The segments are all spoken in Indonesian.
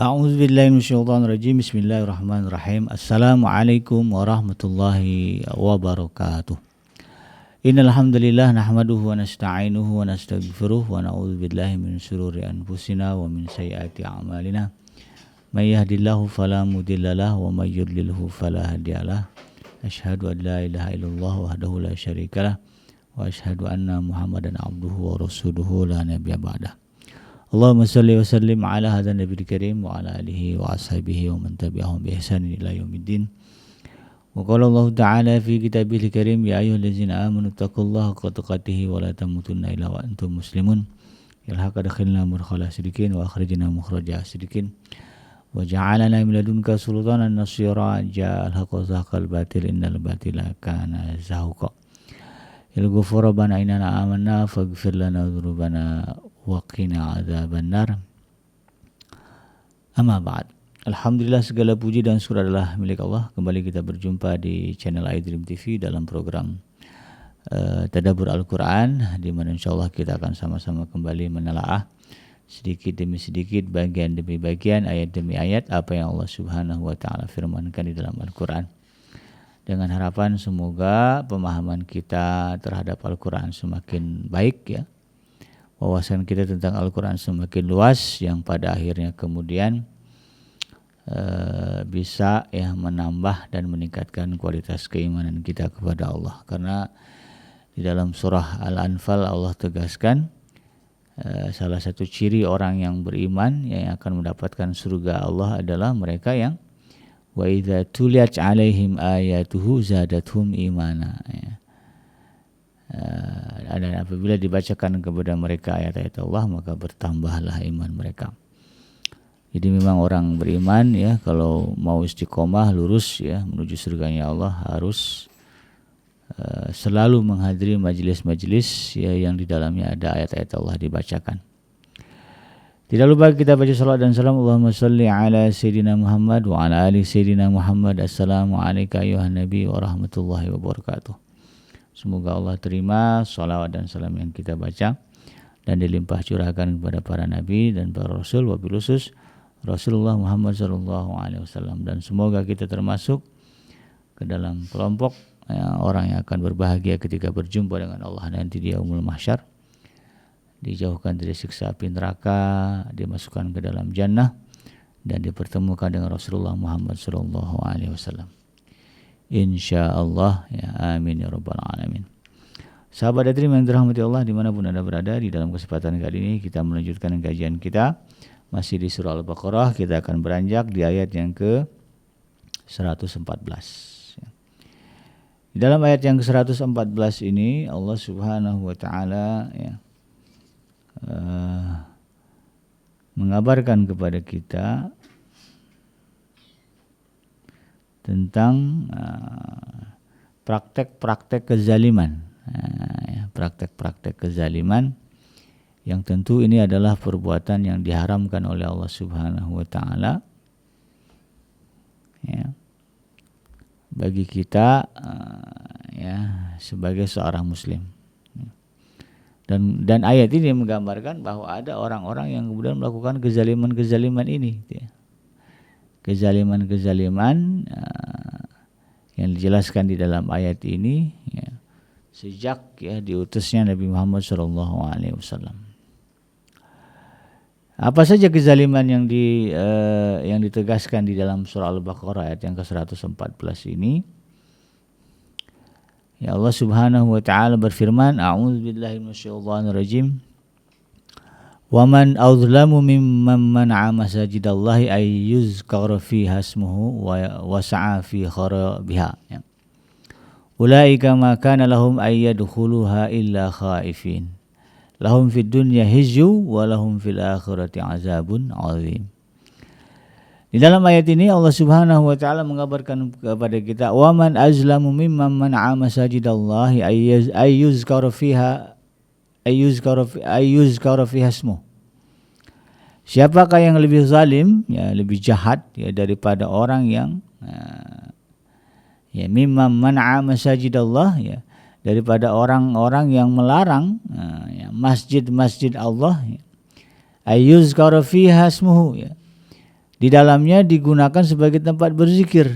A'udzubillahi minasyaitonirrajim. Bismillahirrahmanirrahim. Assalamualaikum warahmatullahi wabarakatuh. Innal hamdalillah nahmaduhu wa nasta'inuhu wa nastaghfiruh wa na'udzubillahi min shururi anfusina wa min sayyiati a'malina. May yahdihillahu fala mudhillalah wa may yudlilhu fala hadiyalah. Asyhadu an la ilaha illallah wahdahu la syarikalah wa asyhadu anna Muhammadan abduhu wa rasuluhu la nabiyya ba'dah. Allahumma salli wa sallim ala hadha nabiyil karim wa ala alihi wa ashabihi wa man tabi'ahum bi ihsan ila yaumiddin. Wa qala Allah ta'ala fi kitabihil karim ya ayyuhallazina amanu taqullaha haqqa tuqatih wa la tamutunna illa wa antum muslimun. Ilhaq adkhilna mudkhala sidiqin wa akhrijna mukhraja sidiqin wa ja'alna min ladunka sultanan nasira ja'al haqqa zahaqal batil innal batila kana zahuqa. Ya ghafur rabbana innana amanna faghfir lana dzunubana wa qina adzabannar. Amma ba'd. Alhamdulillah, segala puji dan syukur adalah milik Allah. Kembali kita berjumpa di channel iDream TV dalam program Tadabbur Al-Quran, di mana insyaallah kita akan sama-sama kembali menelaah sedikit demi sedikit, bagian demi bagian, ayat demi ayat apa yang Allah Subhanahu wa taala firmankan di dalam Al-Quran. Dengan harapan semoga pemahaman kita terhadap Al-Quran semakin baik ya. Wawasan kita tentang Al-Quran semakin luas, yang pada akhirnya kemudian bisa ya menambah dan meningkatkan kualitas keimanan kita kepada Allah. Karena di dalam surah Al-Anfal Allah tegaskan salah satu ciri orang yang beriman yang akan mendapatkan surga Allah adalah mereka yang wa idza tuliyat alaihim ayatuhu zadatuhum imana ya. Dan apabila dibacakan kepada mereka ayat-ayat Allah maka bertambahlah iman mereka. Jadi memang orang beriman ya, kalau mau istiqomah lurus ya menuju surganya Allah harus selalu menghadiri majelis-majelis ya yang di dalamnya ada ayat-ayat Allah dibacakan. Tidak lupa kita baca salawat dan salam. Allahumma salli ala Sayyidina Muhammad wa ala ali Sayyidina Muhammad. Assalamualaikum ayuhan Nabi wa rahmatullahi wabarakatuh. Semoga Allah terima salawat dan salam yang kita baca dan dilimpah curahkan kepada para nabi dan para rasul, wabil khusus Rasulullah Muhammad SAW, dan semoga kita termasuk ke dalam kelompok orang yang akan berbahagia ketika berjumpa dengan Allah nanti di yaumul mahsyar, dijauhkan dari siksa api neraka, dimasukkan ke dalam jannah dan dipertemukan dengan Rasulullah Muhammad SAW. InsyaAllah ya, amin ya rabbal alamin. Sahabat iDream yang dirahmati Allah dimanapun Anda berada, di dalam kesempatan kali ini kita melanjutkan kajian kita masih di surah Al-Baqarah. Kita akan beranjak di ayat yang ke 114. Di dalam ayat yang ke 114 ini Allah Subhanahu wa taala ya mengabarkan kepada kita tentang praktek-praktek kezaliman, praktek-praktek kezaliman yang tentu ini adalah perbuatan yang diharamkan oleh Allah Subhanahu wa taala ya bagi kita ya sebagai seorang muslim. Dan ayat ini menggambarkan bahwa ada orang-orang yang kemudian melakukan kezaliman-kezaliman ini ya. Kezaliman-kezaliman yang dijelaskan di dalam ayat ini ya, sejak ya diutusnya Nabi Muhammad SAW. Apa saja kezaliman yang ditegaskan di dalam surah Al-Baqarah ayat yang ke-114 ini? Ya, Allah Subhanahu wa taala berfirman, a'udzubillahi minasyaitonirrajim. Wa man adzlamu mimman mana'a masajidallahi ay yuzkara fiha ismuhu wa sa'a fi kharabiha. Ya. Ulaika ma kana lahum ay yadkhuluha illa khaifin. Lahum fid dunya hizyu wa lahum fil akhirati azabun azim. Di dalam ayat ini Allah Subhanahu wa taala mengabarkan kepada kita, wa man azlamu mimman mana'a masajidallahi ay yuzkara fiha ayyuzkara fiha ismuh. Siapakah yang lebih zalim ya, lebih jahat ya daripada orang yang ya mimman mana'a masajidallah ya, daripada orang-orang yang melarang ya, masjid-masjid Allah ya. Ayyuzkara fiha ismuhu ya, di dalamnya digunakan sebagai tempat berzikir.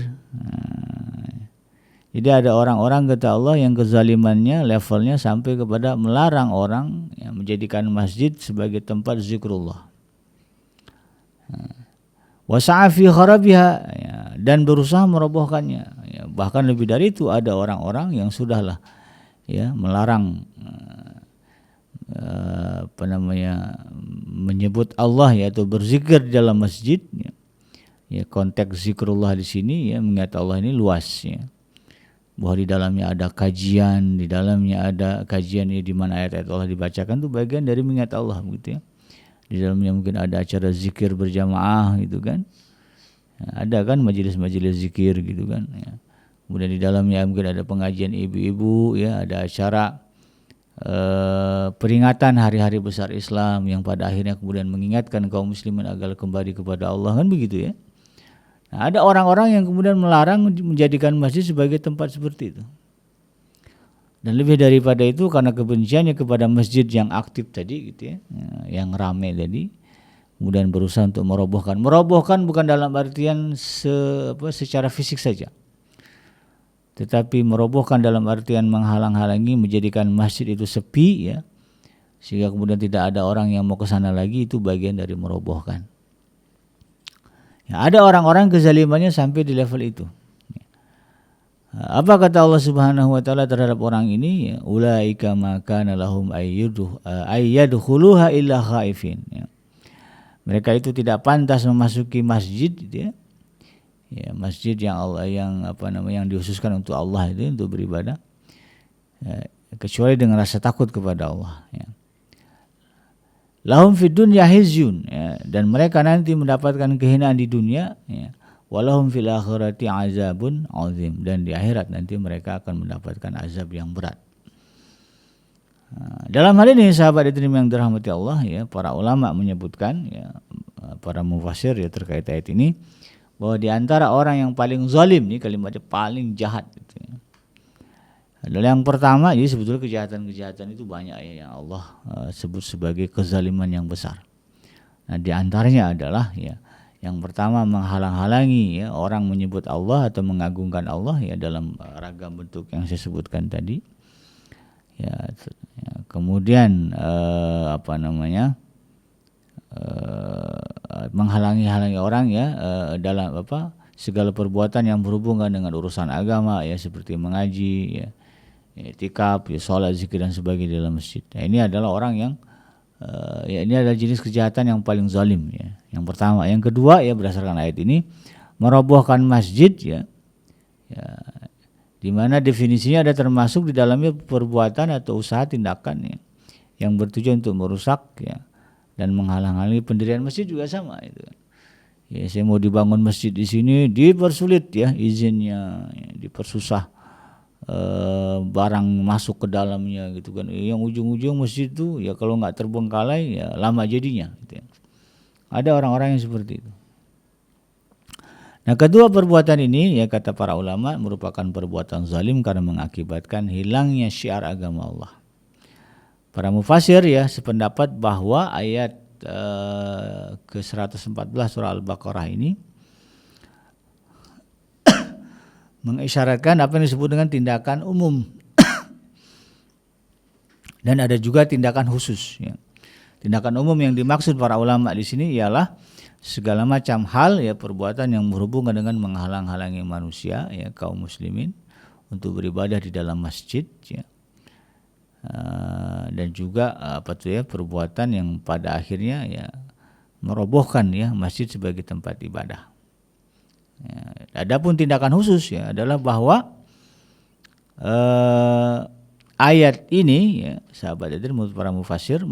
Jadi ada orang-orang kata Allah yang kezalimannya levelnya sampai kepada melarang orang yang menjadikan masjid sebagai tempat zikrullah. Wasa'a fi kharabiha, dan berusaha merobohkannya. Bahkan lebih dari itu ada orang-orang yang sudahlah melarang menyebut Allah atau berzikir di dalam masjid. Konteks zikrullah di sini mengingat Allah ini luas bahwa di dalamnya ada kajian, di dalamnya ada kajian di mana ayat-ayat Allah dibacakan itu bagian dari mengingat Allah begitu ya. Di dalamnya mungkin ada acara zikir berjamaah gitu kan. Ada kan majelis-majelis zikir gitu kan ya. Kemudian di dalamnya mungkin ada pengajian ibu-ibu ada acara peringatan hari-hari besar Islam yang pada akhirnya kemudian mengingatkan kaum muslimin agar kembali kepada Allah kan begitu ya. Nah, ada orang-orang yang kemudian melarang menjadikan masjid sebagai tempat seperti itu. Dan lebih daripada itu karena kebenciannya kepada masjid yang aktif tadi gitu ya, yang ramai tadi, kemudian berusaha untuk merobohkan. Merobohkan bukan dalam artian secara fisik saja. Tetapi merobohkan dalam artian menghalang-halangi, menjadikan masjid itu sepi ya. Sehingga kemudian tidak ada orang yang mau ke sana lagi, itu bagian dari merobohkan. Ya, ada orang-orang kezalimannya sampai di level itu. Apa kata Allah Subhanahu wa taala terhadap orang ini? Ulaika ma kana lahum ayyadkhuluha illa khaifin. Mereka itu tidak pantas memasuki masjid gitu ya. Masjid yang Allah yang dikhususkan untuk Allah itu untuk beribadah. Kecuali dengan rasa takut kepada Allah ya. Lahum fid dunya khizyun, dan mereka nanti mendapatkan kehinaan di dunia walahum fil akhirati azabun azim, dan di akhirat nanti mereka akan mendapatkan azab yang berat. Dalam hal ini sahabat yang dirahmati Allah para ulama menyebutkan para mufassir terkait ayat ini bahwa di antara orang yang paling zalim nih kalimatnya paling jahat gitu ya. Adalah yang pertama, jadi sebetulnya kejahatan-kejahatan itu banyak yang Allah sebut sebagai kezaliman yang besar. Nah, di antaranya adalah yang pertama menghalang-halangi orang menyebut Allah atau mengagungkan Allah dalam ragam bentuk yang saya sebutkan tadi. Kemudian menghalangi orang dalam segala perbuatan yang berhubungan dengan urusan agama seperti mengaji i'tikaf, sholat, zikir dan sebagainya dalam masjid. Nah, ini adalah orang yang ini adalah jenis kejahatan yang paling zalim Yang pertama, yang kedua berdasarkan ayat ini merobohkan masjid di mana definisinya ada termasuk di dalamnya perbuatan atau usaha tindakan yang bertujuan untuk merusak dan menghalang-halangi pendirian masjid juga sama itu. Saya mau dibangun masjid di sini dipersulit izinnya, dipersusah barang masuk ke dalamnya gitu kan. Yang ujung-ujung masjid itu kalau nggak terbengkalai lama jadinya gitu ya. Ada orang-orang yang seperti itu. Nah, kedua perbuatan ini kata para ulama merupakan perbuatan zalim karena mengakibatkan hilangnya syiar agama Allah. Para mufassir sependapat bahwa ayat ke-114 surah Al-Baqarah ini mengisyaratkan apa yang disebut dengan tindakan umum dan ada juga tindakan khusus. Tindakan umum yang dimaksud para ulama di sini ialah segala macam hal perbuatan yang berhubungan dengan menghalang-halangi manusia kaum muslimin untuk beribadah di dalam masjid dan juga perbuatan yang pada akhirnya merobohkan masjid sebagai tempat ibadah. Adapun tindakan khusus adalah bahwa ayat ini sahabat menurut para mufassir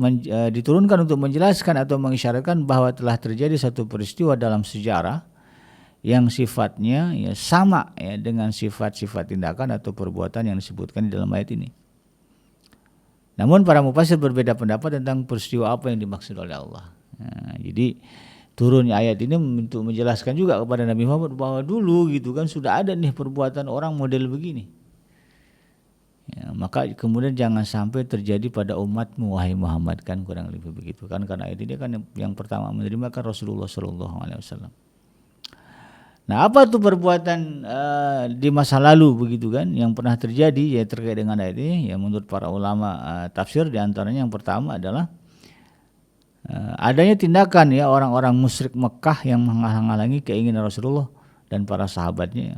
diturunkan untuk menjelaskan atau mengisyaratkan bahwa telah terjadi satu peristiwa dalam sejarah yang sifatnya sama dengan sifat-sifat tindakan atau perbuatan yang disebutkan di dalam ayat ini. Namun para mufassir berbeda pendapat tentang peristiwa apa yang dimaksud oleh Allah. Jadi turunnya ayat ini untuk menjelaskan juga kepada Nabi Muhammad bahwa dulu gitu kan sudah ada nih perbuatan orang model begini. Maka kemudian jangan sampai terjadi pada umatmu wahai Muhammad, kan kurang lebih begitu kan, karena ayat ini kan yang pertama menerima kan Rasulullah SAW. Nah, apa tuh perbuatan di masa lalu begitu kan yang pernah terjadi ya terkait dengan ayat ini? Ya menurut para ulama tafsir, di antaranya yang pertama adalah adanya tindakan ya orang-orang musyrik Mekah yang menghalang-halangi keinginan Rasulullah dan para sahabatnya ya,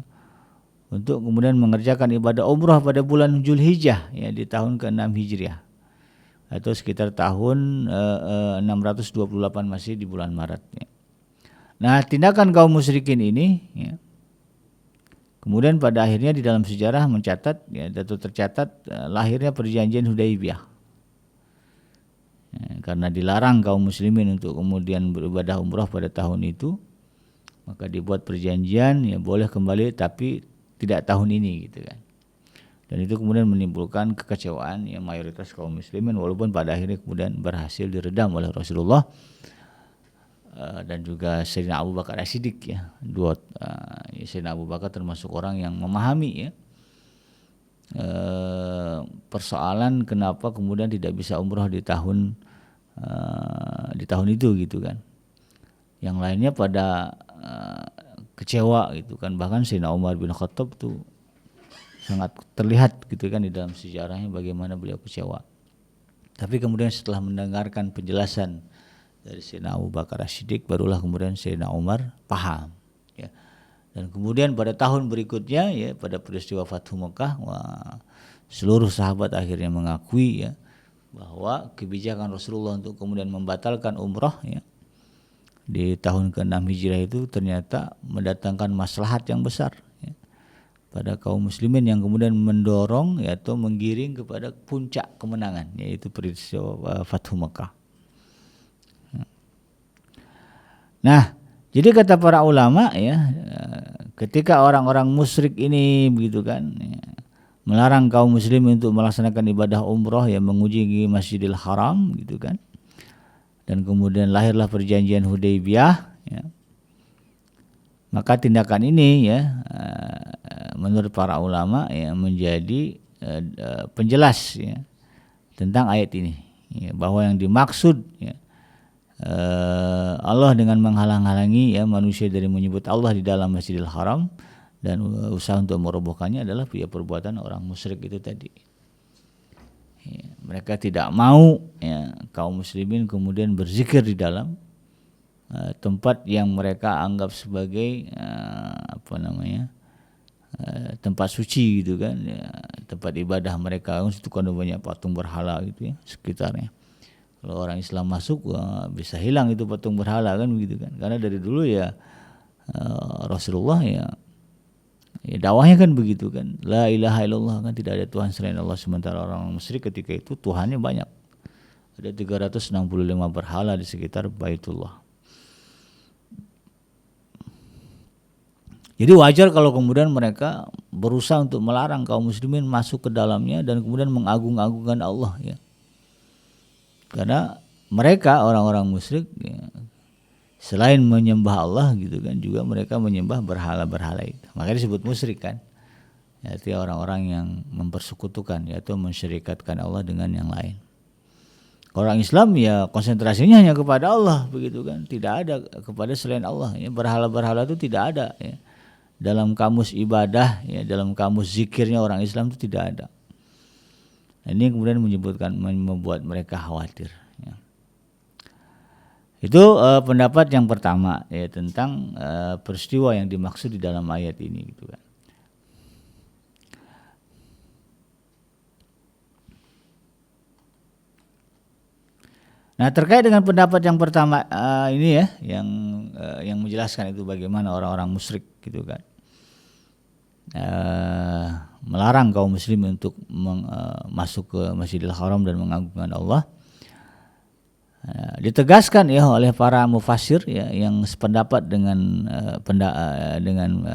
untuk kemudian mengerjakan ibadah umrah pada bulan Zulhijjah ya di tahun ke-6 Hijriah atau sekitar tahun 628 masih di bulan Maret ya. Nah, tindakan kaum musyrikin ini ya, kemudian pada akhirnya di dalam sejarah mencatat ya, atau tercatat lahirnya perjanjian Hudaybiyah. Ya, karena dilarang kaum muslimin untuk kemudian beribadah umrah pada tahun itu, maka dibuat perjanjian ya boleh kembali tapi tidak tahun ini gitu kan. Dan itu kemudian menimbulkan kekecewaan ya mayoritas kaum muslimin, walaupun pada akhirnya kemudian berhasil diredam oleh Rasulullah dan juga Sayyidina Abu Bakar As-Siddiq ya. Sayyidina Abu Bakar termasuk orang yang memahami ya persoalan kenapa kemudian tidak bisa umrah di tahun itu gitu kan. Yang lainnya pada kecewa gitu kan, bahkan Sayyidina Umar bin Khattab tuh sangat terlihat gitu kan di dalam sejarahnya bagaimana beliau kecewa. Tapi kemudian setelah mendengarkan penjelasan dari Sayyidina Abu Bakar As-Siddiq, barulah kemudian Sayyidina Umar paham ya. Dan kemudian pada tahun berikutnya ya, pada peristiwa Fathu Mekah, seluruh sahabat akhirnya mengakui ya bahwa kebijakan Rasulullah untuk kemudian membatalkan umrah ya di tahun ke-6 Hijriah itu ternyata mendatangkan maslahat yang besar ya, pada kaum muslimin, yang kemudian mendorong ya, atau menggiring kepada puncak kemenangan, yaitu peristiwa Fathu Mekah. Nah, jadi kata para ulama ya, ketika orang-orang musyrik ini begitu kan ya, melarang kaum muslim untuk melaksanakan ibadah umrah yang mengunjungi Masjidil Haram gitu kan, dan kemudian lahirlah perjanjian Hudaybiyah ya, maka tindakan ini ya menurut para ulama ya menjadi penjelas ya tentang ayat ini ya, bahwa yang dimaksud ya Allah dengan menghalang-halangi ya manusia dari menyebut Allah di dalam Masjidil Haram dan usaha untuk merobohkannya adalah ya perbuatan orang musyrik itu tadi. Ya, mereka tidak mau ya kaum muslimin kemudian berzikir di dalam tempat yang mereka anggap sebagai tempat suci gitu kan ya, tempat ibadah mereka. Itu kan banyak patung berhala gitu ya sekitarnya. Kalau orang Islam masuk bisa hilang itu patung berhala kan begitu kan, karena dari dulu ya Rasulullah ya dakwahnya kan begitu kan, la ilaha illallah kan, tidak ada Tuhan selain Allah. Sementara orang musyrik ketika itu Tuhannya banyak, ada 365 berhala di sekitar Baitullah. Jadi wajar kalau kemudian mereka berusaha untuk melarang kaum muslimin masuk ke dalamnya dan kemudian mengagung-agungkan Allah ya. Karena mereka orang-orang musyrik ya, selain menyembah Allah gitu kan, juga mereka menyembah berhala-berhala itu. Makanya disebut musyrik kan. Yaitu orang-orang yang mempersekutukan yaitu mensyirikatkan Allah dengan yang lain. Orang Islam ya konsentrasinya hanya kepada Allah begitu kan, tidak ada kepada selain Allah ya. Berhala-berhala itu tidak ada ya. Dalam kamus ibadah ya, dalam kamus zikirnya orang Islam itu tidak ada. Ini kemudian membuat mereka khawatir. Ya. Itu pendapat yang pertama ya tentang peristiwa yang dimaksud di dalam ayat ini gitu kan. Nah, terkait dengan pendapat yang pertama ini ya, yang menjelaskan itu bagaimana orang-orang musyrik gitu kan, melarang kaum muslim untuk masuk ke Masjidil Haram dan mengagungkan Allah. Ditegaskan ya oleh para mufassir ya yang sependapat dengan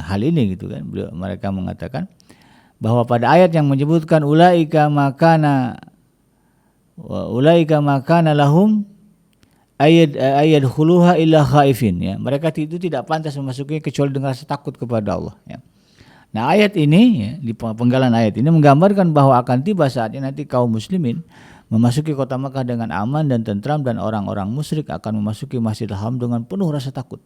hal ini gitu kan. Mereka mengatakan bahwa pada ayat yang menyebutkan ulaika makana lahum ayat khuluha illa khaifin ya, mereka itu tidak pantas memasuki kecuali dengan rasa takut kepada Allah ya. Nah, ayat ini ya, di penggalan ayat ini menggambarkan bahwa akan tiba saatnya nanti kaum muslimin memasuki kota Makkah dengan aman dan tentram, dan orang-orang musyrik akan memasuki Masjidil Haram dengan penuh rasa takut.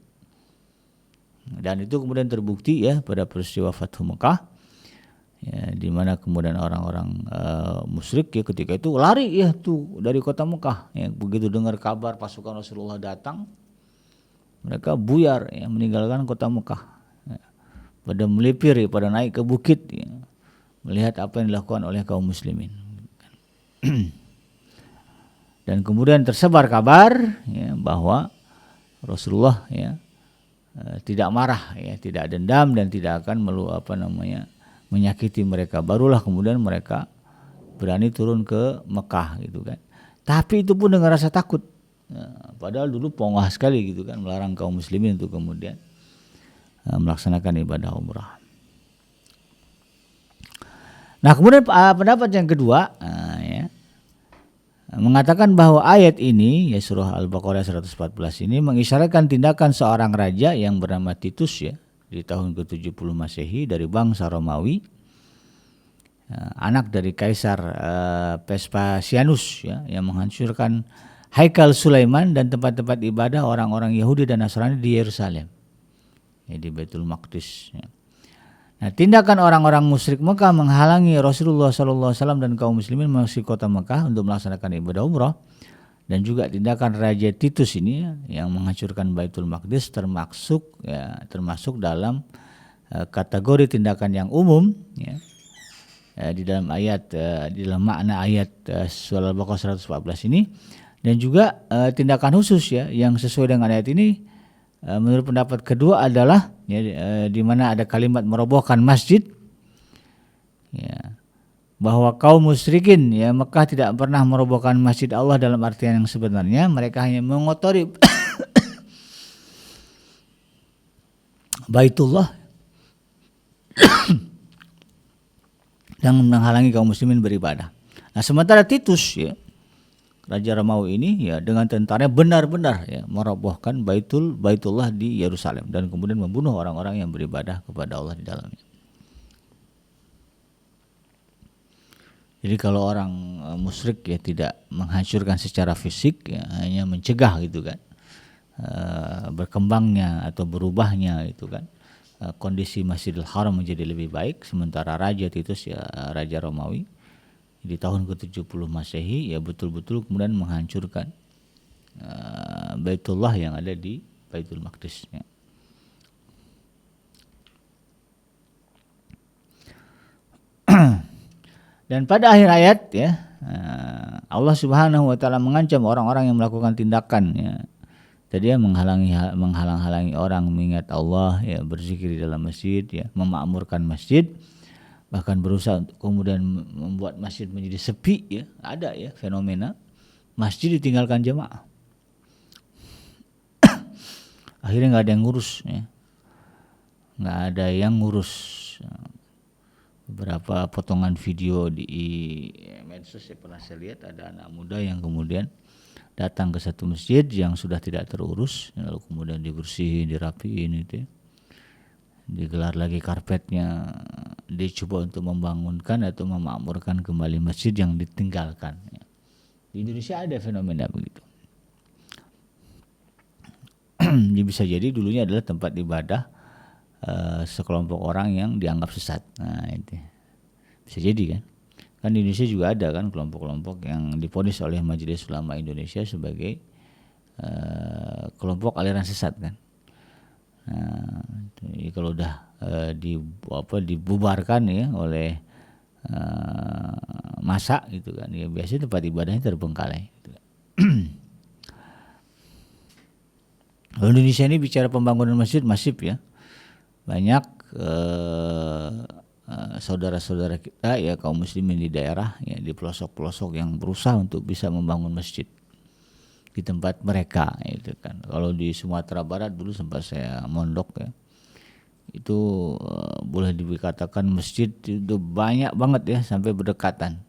Dan itu kemudian terbukti ya pada peristiwa Fathu Mekah, ya, di mana kemudian orang-orang musyrik ya ketika itu lari ya tuh dari kota Mekah. Ya, begitu dengar kabar pasukan Rasulullah datang, mereka buyar ya, meninggalkan kota Mekah. Ya, pada melipir ya, pada naik ke bukit ya, melihat apa yang dilakukan oleh kaum muslimin. Dan kemudian tersebar kabar ya, bahwa Rasulullah ya tidak marah ya, tidak dendam dan tidak akan menyakiti mereka. Barulah kemudian mereka berani turun ke Mekah gitu kan. Tapi itu pun dengan rasa takut. Ya, padahal dulu pongah sekali gitu kan, melarang kaum muslimin untuk kemudian melaksanakan ibadah umrah. Nah, kemudian pendapat yang kedua ya, mengatakan bahwa ayat ini ya surah Al-Baqarah 114 ini mengisyaratkan tindakan seorang raja yang bernama Titus ya di tahun ke-70 Masehi dari bangsa Romawi, anak dari Kaisar Vespasianus ya, yang menghancurkan Haikal Sulaiman dan tempat-tempat ibadah orang-orang Yahudi dan Nasrani di Yerusalem ya, di Baitul Maqdis ya. Nah, tindakan orang-orang musyrik Mekah menghalangi Rasulullah SAW dan kaum muslimin masuk kota Mekah untuk melaksanakan ibadah umrah, dan juga tindakan Raja Titus ini yang menghancurkan Baitul Maqdis termasuk dalam kategori tindakan yang umum ya, di dalam makna ayat surah Al-Baqarah 114 ini, dan juga tindakan khusus ya yang sesuai dengan ayat ini. Menurut pendapat kedua adalah ya, di mana ada kalimat merobohkan masjid ya, bahwa kaum musyrikin ya Mekah tidak pernah merobohkan masjid Allah dalam artian yang sebenarnya. Mereka hanya mengotori Baitullah dan menghalangi kaum muslimin beribadah. Nah, sementara Titus ya Raja Romawi ini ya dengan tentaranya benar-benar ya merobohkan Baitullah di Yerusalem dan kemudian membunuh orang-orang yang beribadah kepada Allah di dalamnya. Jadi kalau orang musyrik ya tidak menghancurkan secara fisik ya, hanya mencegah gitu kan berkembangnya atau berubahnya itu kan kondisi Masjidil Haram menjadi lebih baik, sementara Raja Titus ya Raja Romawi di tahun ke-70 Masehi ya betul-betul kemudian menghancurkan Baitullah yang ada di Baitul Maqdis ya. Dan pada akhir ayat ya Allah Subhanahu wa taala mengancam orang-orang yang melakukan tindakan ya tadi ya menghalang-halangi orang mengingat Allah ya, berzikir di dalam masjid ya, memakmurkan masjid, bahkan berusaha untuk kemudian membuat masjid menjadi sepi ya. Ada ya fenomena masjid ditinggalkan jamaah. Akhirnya nggak ada yang ngurus ya. Nggak ada yang ngurus. Beberapa potongan video di medsos saya lihat ada anak muda yang kemudian datang ke satu masjid yang sudah tidak terurus, lalu kemudian dibersihin, dirapiin itu ya. Digelar lagi karpetnya, dicoba untuk membangunkan atau memakmurkan kembali masjid yang ditinggalkan. Di Indonesia ada fenomena begitu. Bisa jadi dulunya adalah tempat ibadah sekelompok orang yang dianggap sesat. Nah, itu bisa jadi kan. Kan di Indonesia juga ada kan kelompok-kelompok yang divonis oleh Majelis Ulama Indonesia sebagai kelompok aliran sesat kan. Nah, kalau udah dibubarkan ya oleh masa gitu kan ya, biasanya tempat ibadahnya terbengkalai gitu. Kalau Indonesia ini bicara pembangunan masjid masif ya, banyak saudara-saudara kita ya kaum muslimin di daerah ya di pelosok-pelosok yang berusaha untuk bisa membangun masjid di tempat mereka itu kan. Kalau di Sumatera Barat dulu sempat saya mondok ya, itu boleh dikatakan masjid itu banyak banget ya sampai berdekatan.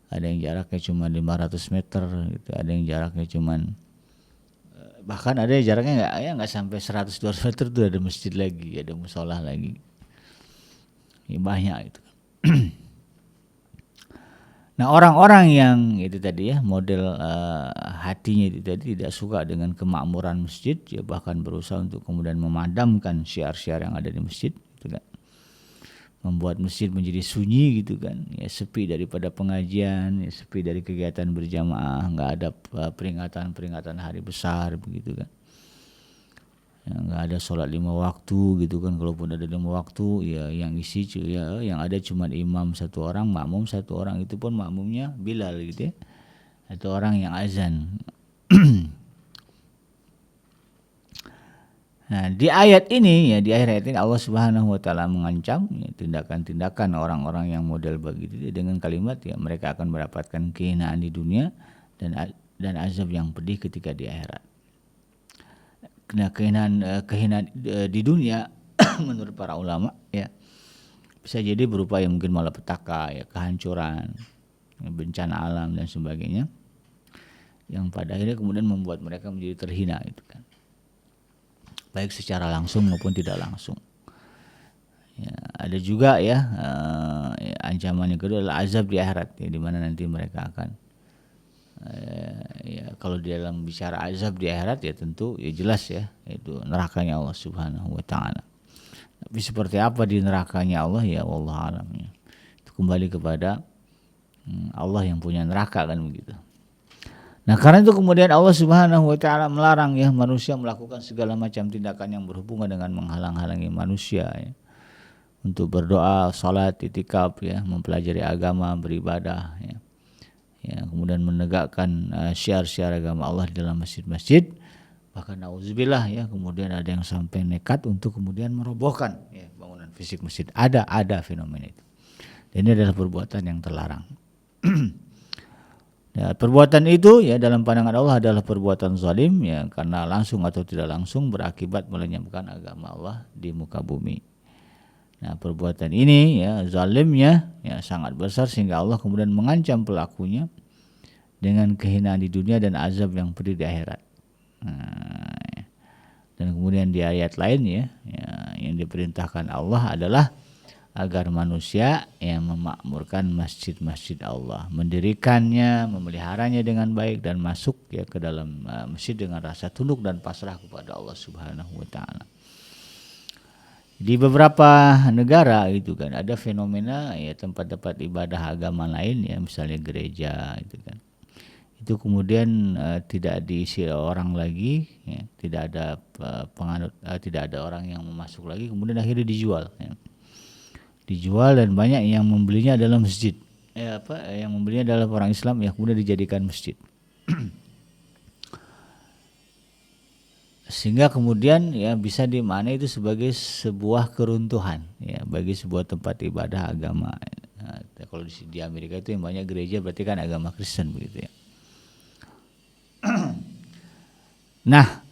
Ada yang jaraknya cuma 500 meter gitu, ada yang jaraknya cuma bahkan ada yang jaraknya nggak sampai 100-200 meter tuh ada masjid lagi, ada musola lagi. Ya, banyak itu. Nah, orang-orang yang itu tadi ya model hatinya itu tadi tidak suka dengan kemakmuran masjid, ya bahkan berusaha untuk kemudian memadamkan syiar-syiar yang ada di masjid, gitu kan. Membuat masjid menjadi sunyi gitu kan, ya sepi daripada pengajian, ya sepi dari kegiatan berjamaah, nggak ada peringatan hari besar begitu kan. Ya, nggak ada sholat 5 waktu gitu kan, kalaupun ada 5 waktu ya yang isi ya yang ada cuma imam 1 orang, makmum 1 orang, itu pun makmumnya Bilal gitu ya, atau orang yang azan. Nah, di ayat ini ya, di ayat ini Allah Subhanahu wa taala mengancam ya, tindakan-tindakan orang-orang yang model begitu ya, dengan kalimat ya mereka akan mendapatkan kehinaan di dunia dan azab yang pedih ketika di akhirat. Nah, kehinaan di dunia menurut para ulama ya bisa jadi berupa yang mungkin malapetaka ya, kehancuran, ya, bencana alam dan sebagainya, yang pada akhirnya kemudian membuat mereka menjadi terhina itu kan, baik secara langsung maupun tidak langsung. Ya, ada juga ya, ancaman yang kedua adalah azab di akhirat ya, di mana nanti mereka akan ya kalau di dalam bicara azab di akhirat ya tentu ya jelas ya, itu nerakanya Allah Subhanahu wa taala. Tapi seperti apa di nerakanya Allah ya wallahu alam ya. Itu kembali kepada Allah yang punya neraka kan begitu. Nah, karena itu kemudian Allah Subhanahu wa taala melarang ya manusia melakukan segala macam tindakan yang berhubungan dengan menghalang-halangi manusia ya, untuk berdoa, salat, itikaf ya, mempelajari agama, beribadah ya. Ya, kemudian menegakkan syiar-syiar agama Allah di dalam masjid-masjid. Bahkan nauzubillah ya, kemudian ada yang sampai nekat untuk kemudian merobohkan ya bangunan fisik masjid. Ada fenomena itu. Dan ini adalah perbuatan yang terlarang. Ya, perbuatan itu ya dalam pandangan Allah adalah perbuatan zalim ya, karena langsung atau tidak langsung berakibat melenyapkan agama Allah di muka bumi. Nah, perbuatan ini ya zalimnya ya sangat besar sehingga Allah kemudian mengancam pelakunya dengan kehinaan di dunia dan azab yang pedih di akhirat. Nah, ya. Dan kemudian di ayat lain ya yang diperintahkan Allah adalah agar manusia yang memakmurkan masjid-masjid Allah, mendirikannya, memeliharanya dengan baik dan masuk ya ke dalam masjid dengan rasa tunduk dan pasrah kepada Allah Subhanahu wa taala. Di beberapa negara itu kan ada fenomena ya tempat-tempat ibadah agama lain ya, misalnya gereja itu kan. Itu kemudian tidak diisi orang lagi ya, tidak ada penganut, tidak ada orang yang masuk lagi, kemudian akhirnya dijual ya. Dijual dan banyak yang membelinya adalah masjid. Yang membelinya adalah orang Islam ya, kemudian dijadikan masjid. Sehingga kemudian ya bisa dimaknai itu sebagai sebuah keruntuhan ya bagi sebuah tempat ibadah agama. Nah, kalau di Amerika itu yang banyak gereja berarti kan agama Kristen begitu ya. Nah,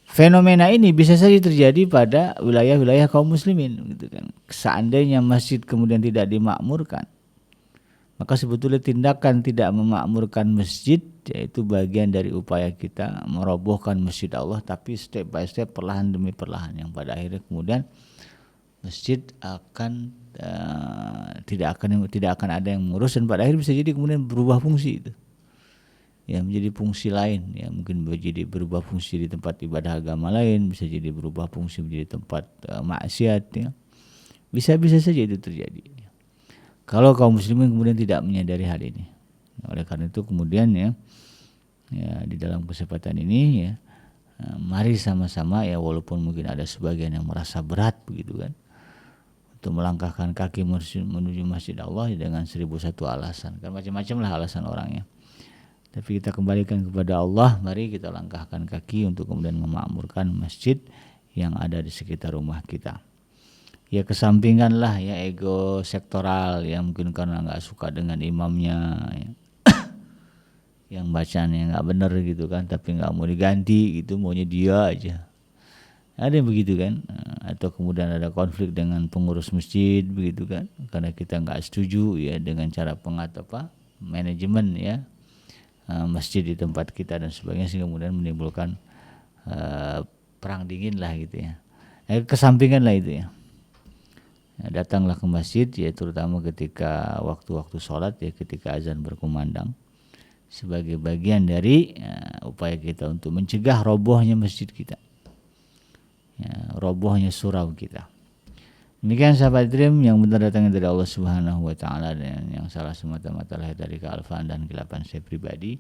fenomena ini bisa saja terjadi pada wilayah-wilayah kaum muslimin gitu kan. Seandainya masjid kemudian tidak dimakmurkan, maka sebetulnya tindakan tidak memakmurkan masjid yaitu bagian dari upaya kita merobohkan masjid Allah, tapi step by step, perlahan demi perlahan, yang pada akhirnya kemudian masjid akan tidak akan ada yang mengurus, dan pada akhirnya bisa jadi kemudian berubah fungsi itu. Ya menjadi fungsi lain ya, mungkin jadi berubah fungsi di tempat ibadah agama lain, bisa jadi berubah fungsi menjadi tempat maksiat ya. Bisa saja itu terjadi. Kalau kaum muslimin kemudian tidak menyadari hal ini. Oleh karena itu kemudian ya di dalam kesempatan ini ya mari sama-sama ya, walaupun mungkin ada sebagian yang merasa berat begitu kan, untuk melangkahkan kaki menuju masjid Allah ya, dengan 1001 alasan. Kan macam-macam lah alasan orangnya. Tapi kita kembalikan kepada Allah, mari kita langkahkan kaki untuk kemudian memakmurkan masjid yang ada di sekitar rumah kita. Ya kesampingkanlah ya ego sektoral yang mungkin karena nggak suka dengan imamnya ya, yang bacaannya nggak benar gitu kan, tapi nggak mau diganti gitu, maunya dia aja. Ada yang begitu kan, atau kemudian ada konflik dengan pengurus masjid begitu kan, karena kita nggak setuju ya dengan cara manajemen ya masjid di tempat kita dan sebagainya, sehingga kemudian menimbulkan perang dingin lah gitu ya. Kesampingkan lah itu ya. datanglah ke masjid, ya terutama ketika waktu-waktu sholat, ya ketika azan berkumandang, sebagai bagian dari upaya kita untuk mencegah robohnya masjid kita, robohnya surau kita. Demikian sahabat Dream, yang benar datangnya dari Allah Subhanahu wa taala, dan yang salah semata-mata lahir dari kealfaan dan kelapan saya pribadi.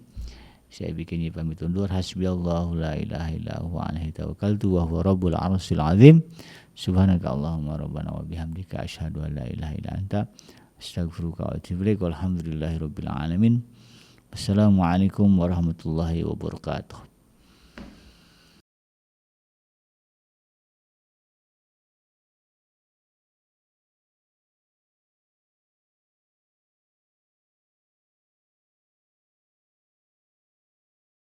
Saya bikinnya pamit undur. Hasbiyallahu la ilaha illa huwa alaihi tawakkaltu wa huwa rabbul arsyil azim. Subhanaka Allahumma rabbana wa bihamdika asyhadu an la ilaha illa anta astaghfiruka wa atubu ilaik. Walhamdulillahirabbil alamin. Wassalamualaikum warahmatullahi wabarakatuh.